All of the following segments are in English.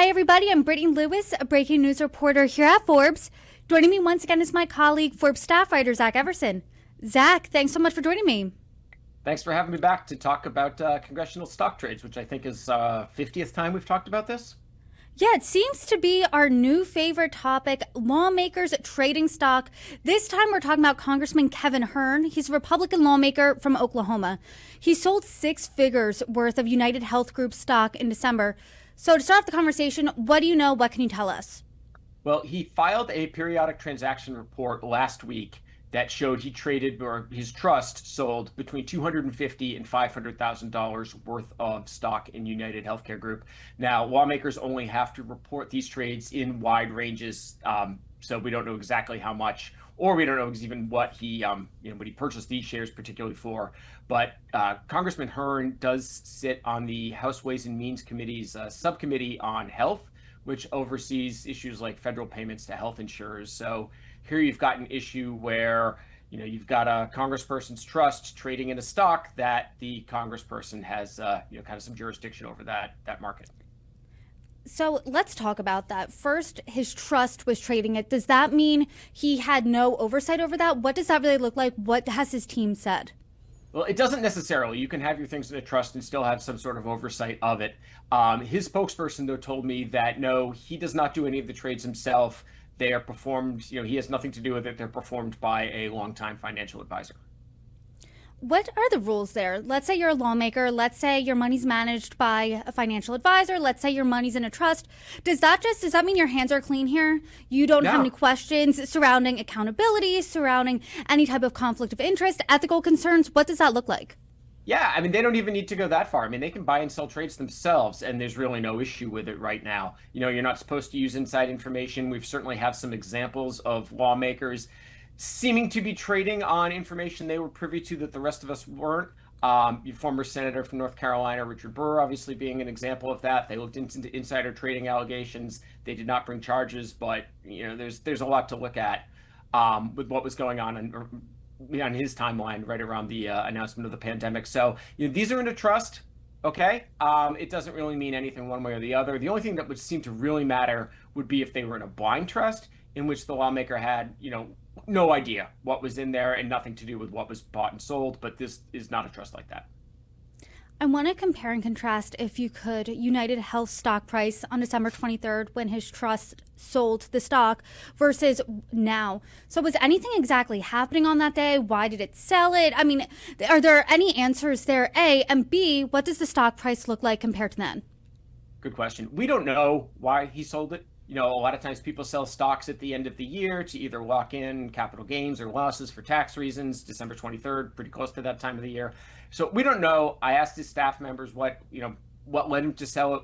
Hi, everybody. I'm Brittany Lewis, a breaking news reporter here at Forbes. Joining me once again is my colleague, Forbes staff writer, Zach Everson. Zach, thanks so much for joining me. Thanks for having me back to talk about congressional stock trades, which I think is 50th time we've talked about this. Yeah, it seems to be our new favorite topic, lawmakers trading stock. This time we're talking about Congressman Kevin Hearn. He's a Republican lawmaker from Oklahoma. He sold 6 figures worth of UnitedHealth Group stock in December. So to start off the conversation, what do you know? What can you tell us? Well, he filed a periodic transaction report last week that showed he traded, or his trust sold, between $250,000 and $500,000 worth of stock in United Healthcare Group. Now, lawmakers only have to report these trades in wide ranges, so we don't know exactly how much, or we don't know even what he, what he purchased these shares particularly for. But Congressman Hearn does sit on the House Ways and Means Committee's Subcommittee on Health, which oversees issues like federal payments to health insurers. So here you've got an issue where you've got a congressperson's trust trading in a stock that the congressperson has kind of some jurisdiction over that market. So let's talk about that. First, his trust was trading it. Does that mean he had no oversight over that? What does that really look like? What has his team said? Well, it doesn't necessarily. You can have your things in a trust and still have some sort of oversight of it. His spokesperson, though, told me that no, he does not do any of the trades himself. They are performed, he has nothing to do with it. They're performed by a longtime financial advisor. What are the rules there? Let's say you're a lawmaker. Let's say your money's managed by a financial advisor. Let's say your money's in a trust. Does that mean your hands are clean here? You don't have any questions surrounding accountability, surrounding any type of conflict of interest, ethical concerns? What does that look like? Yeah, I mean, they don't even need to go that far. I mean, they can buy and sell trades themselves, and there's really no issue with it right now. You're not supposed to use inside information. We've certainly have some examples of lawmakers seeming to be trading on information they were privy to that the rest of us weren't. Your former senator from North Carolina, Richard Burr, obviously being an example of that. They looked into insider trading allegations. They did not bring charges, but there's a lot to look at with what was going on his timeline right around the announcement of the pandemic. So these are in a trust. Okay. It doesn't really mean anything one way or the other. The only thing that would seem to really matter would be if they were in a blind trust in which the lawmaker had, no idea what was in there and nothing to do with what was bought and sold. But this is not a trust like that. I want to compare and contrast, if you could, United Health stock price on December 23rd when his trust sold the stock versus now. So was anything exactly happening on that day? Why did it sell it? I mean, are there any answers there, A? And B, what does the stock price look like compared to then? Good question. We don't know why he sold it. A lot of times people sell stocks at the end of the year to either lock in capital gains or losses for tax reasons. December 23rd, pretty close to that time of the year. So we don't know. I asked his staff members what led him to sell it.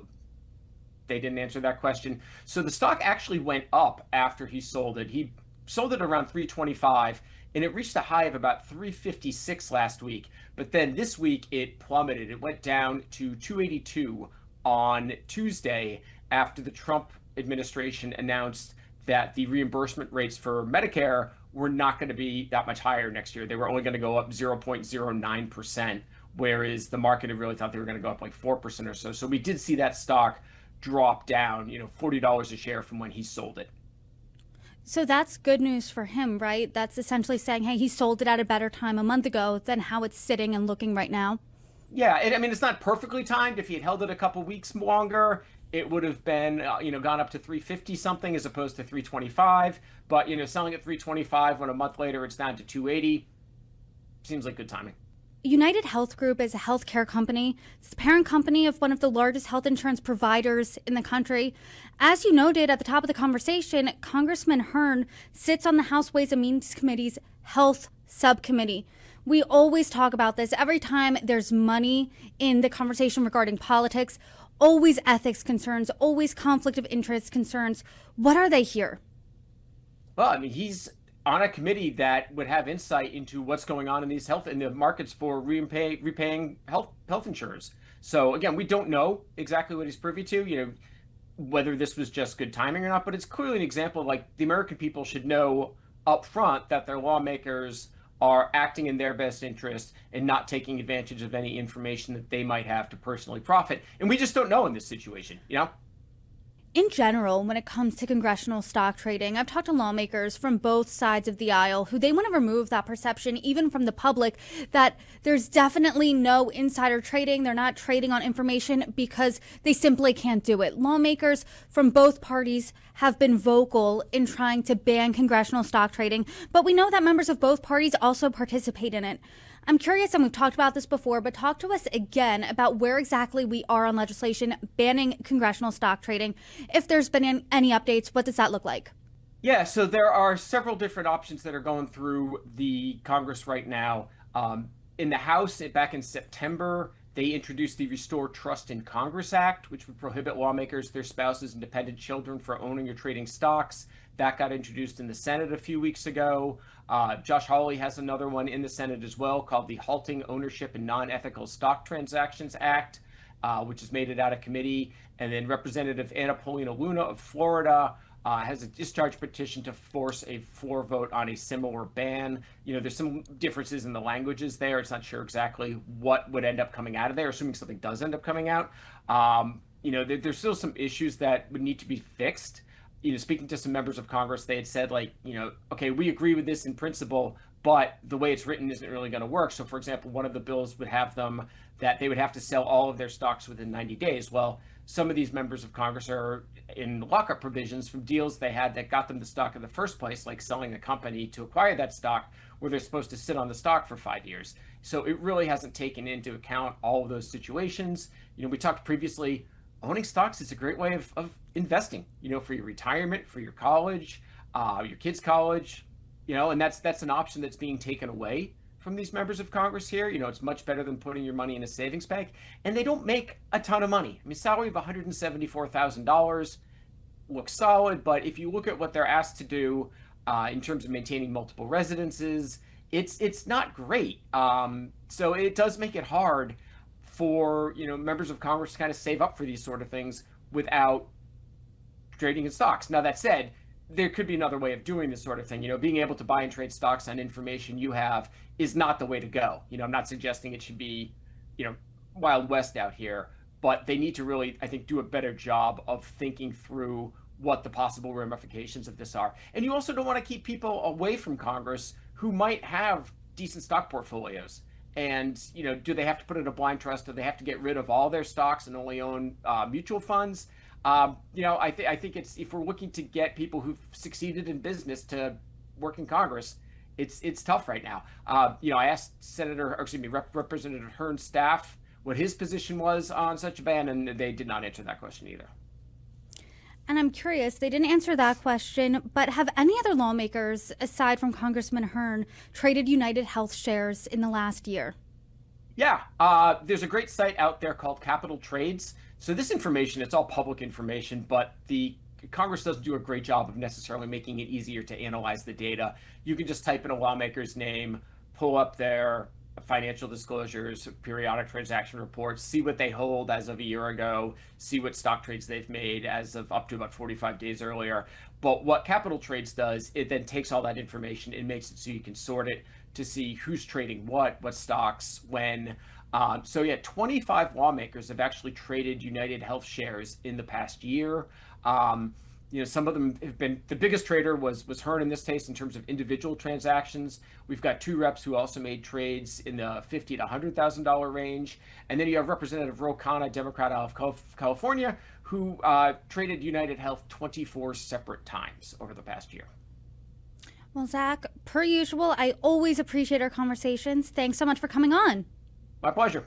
They didn't answer that question. So the stock actually went up after he sold it. He sold it around 325 and it reached a high of about 356 last week. But then this week it plummeted. It went down to 282 on Tuesday after the Trump administration announced that the reimbursement rates for Medicare were not going to be that much higher next year. They were only going to go up 0.09%, whereas the market had really thought they were going to go up like 4% or so. So we did see that stock drop down, $40 a share from when he sold it. So that's good news for him, right? That's essentially saying, hey, he sold it at a better time a month ago than how it's sitting and looking right now. Yeah, I mean, it's not perfectly timed. If he had held it a couple weeks longer, it would have been, gone up to 350 something as opposed to 325. But, selling at 325 when a month later it's down to 280 seems like good timing. UnitedHealth Group is a healthcare company. It's the parent company of one of the largest health insurance providers in the country. As you noted at the top of the conversation, Congressman Hearn sits on the House Ways and Means Committee's Health Subcommittee. We always talk about this every time there's money in the conversation regarding politics, always ethics concerns, always conflict of interest concerns. What are they here? Well, I mean, he's on a committee that would have insight into what's going on in the markets for repaying health insurers. So again, we don't know exactly what he's privy to, whether this was just good timing or not, but it's clearly an example of the American people should know up front that their lawmakers are acting in their best interest and not taking advantage of any information that they might have to personally profit. And we just don't know in this situation, In general, when it comes to congressional stock trading, I've talked to lawmakers from both sides of the aisle who they want to remove that perception, even from the public, that there's definitely no insider trading. They're not trading on information because they simply can't do it. Lawmakers from both parties have been vocal in trying to ban congressional stock trading, but we know that members of both parties also participate in it. I'm curious, and we've talked about this before, but talk to us again about where exactly we are on legislation banning congressional stock trading. If there's been any updates, what does that look like? Yeah, so there are several different options that are going through the Congress right now. In the House, back in September, they introduced the Restore Trust in Congress Act, which would prohibit lawmakers, their spouses, and dependent children from owning or trading stocks. That got introduced in the Senate a few weeks ago. Josh Hawley has another one in the Senate as well called the Halting Ownership and Non-Ethical Stock Transactions Act, which has made it out of committee. And then Representative Anna Paulina Luna of Florida has a discharge petition to force a floor vote on a similar ban. There's some differences in the languages there. It's not sure exactly what would end up coming out of there, assuming something does end up coming out. There's still some issues that would need to be fixed. Speaking to some members of Congress, they had said, okay, we agree with this in principle, but the way it's written isn't really going to work. So, for example, one of the bills would have them that they would have to sell all of their stocks within 90 days. Well, some of these members of Congress are in lockup provisions from deals they had that got them the stock in the first place, like selling a company to acquire that stock, where they're supposed to sit on the stock for 5 years. So it really hasn't taken into account all of those situations. We talked previously, owning stocks is a great way of investing, for your retirement, for your college, your kids' college, and that's an option that's being taken away from these members of Congress here. It's much better than putting your money in a savings bank, and they don't make a ton of money. I mean, salary of $174,000 looks solid, but if you look at what they're asked to do in terms of maintaining multiple residences, it's not great. So it does make it hard for members of Congress to kind of save up for these sort of things without trading in stocks. Now, that said, there could be another way of doing this sort of thing. Being able to buy and trade stocks on information you have is not the way to go. I'm not suggesting it should be, Wild West out here, but they need to really, I think, do a better job of thinking through what the possible ramifications of this are. And you also don't want to keep people away from Congress who might have decent stock portfolios. And, do they have to put in a blind trust? Do they have to get rid of all their stocks and only own mutual funds? I think if we're looking to get people who've succeeded in business to work in Congress, it's tough right now. I asked Representative Hern's staff what his position was on such a ban, and they did not answer that question either. And I'm curious, they didn't answer that question, but have any other lawmakers, aside from Congressman Hearn, traded UnitedHealth shares in the last year? Yeah, there's a great site out there called Capital Trades. So this information, it's all public information, but the Congress doesn't do a great job of necessarily making it easier to analyze the data. You can just type in a lawmaker's name, pull up their financial disclosures, periodic transaction reports, see what they hold as of a year ago, see what stock trades they've made as of up to about 45 days earlier. But what Capital Trades does, it then takes all that information and makes it so you can sort it to see who's trading what stocks, when. 25 lawmakers have actually traded UnitedHealth shares in the past year. Some of them have been, the biggest trader was Hern in this case in terms of individual transactions. We've got two reps who also made trades in the $50,000 to $100,000 range. And then you have Representative R-Okla, Democrat out of California, who traded UnitedHealth 24 separate times over the past year. Well, Zach, per usual, I always appreciate our conversations. Thanks so much for coming on. My pleasure.